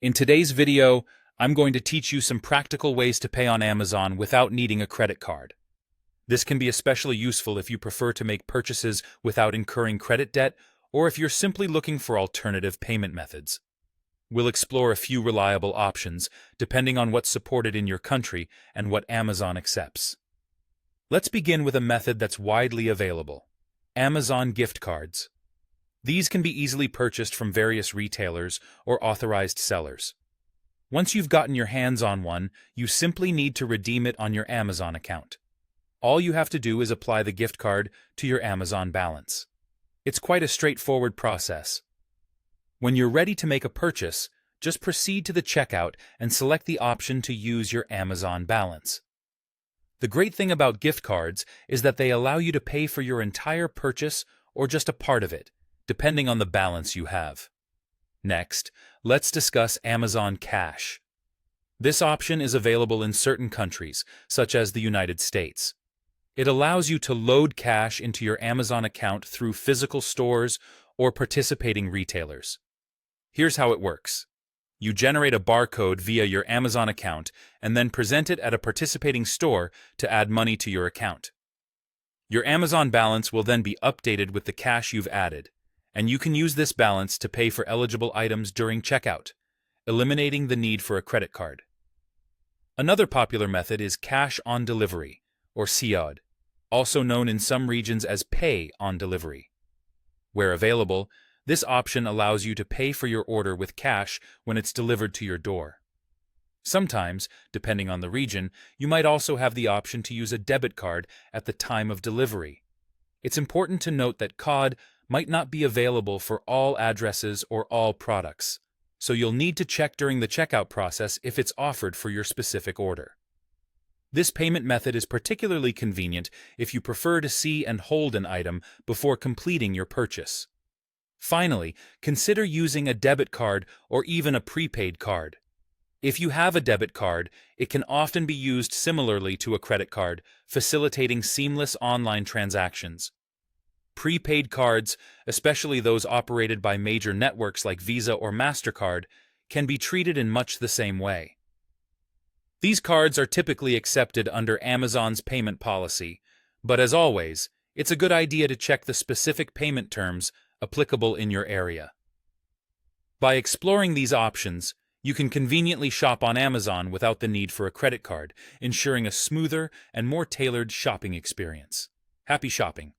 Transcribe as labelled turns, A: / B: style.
A: In today's video, I'm going to teach you some practical ways to pay on Amazon without needing a credit card. This can be especially useful if you prefer to make purchases without incurring credit debt or if you're simply looking for alternative payment methods. We'll explore a few reliable options, depending on what's supported in your country and what Amazon accepts. Let's begin with a method that's widely available: Amazon gift cards. These can be easily purchased from various retailers or authorized sellers. Once you've gotten your hands on one, you simply need to redeem it on your Amazon account. All you have to do is apply the gift card to your Amazon balance. It's quite a straightforward process. When you're ready to make a purchase, just proceed to the checkout and select the option to use your Amazon balance. The great thing about gift cards is that they allow you to pay for your entire purchase or just a part of it, depending on the balance you have. Next, let's discuss Amazon Cash. This option is available in certain countries, such as the United States. It allows you to load cash into your Amazon account through physical stores or participating retailers. Here's how it works. You generate a barcode via your Amazon account and then present it at a participating store to add money to your account. Your Amazon balance will then be updated with the cash you've added, and you can use this balance to pay for eligible items during checkout, eliminating the need for a credit card. Another popular method is Cash on Delivery, or COD, also known in some regions as Pay on Delivery. Where available, this option allows you to pay for your order with cash when it's delivered to your door. Sometimes, depending on the region, you might also have the option to use a debit card at the time of delivery. It's important to note that COD might not be available for all addresses or all products, so you'll need to check during the checkout process if it's offered for your specific order. This payment method is particularly convenient if you prefer to see and hold an item before completing your purchase. Finally, consider using a debit card or even a prepaid card. If you have a debit card, it can often be used similarly to a credit card, facilitating seamless online transactions. Prepaid cards, especially those operated by major networks like Visa or MasterCard, can be treated in much the same way. These cards are typically accepted under Amazon's payment policy, but as always, it's a good idea to check the specific payment terms applicable in your area. By exploring these options, you can conveniently shop on Amazon without the need for a credit card, ensuring a smoother and more tailored shopping experience. Happy shopping!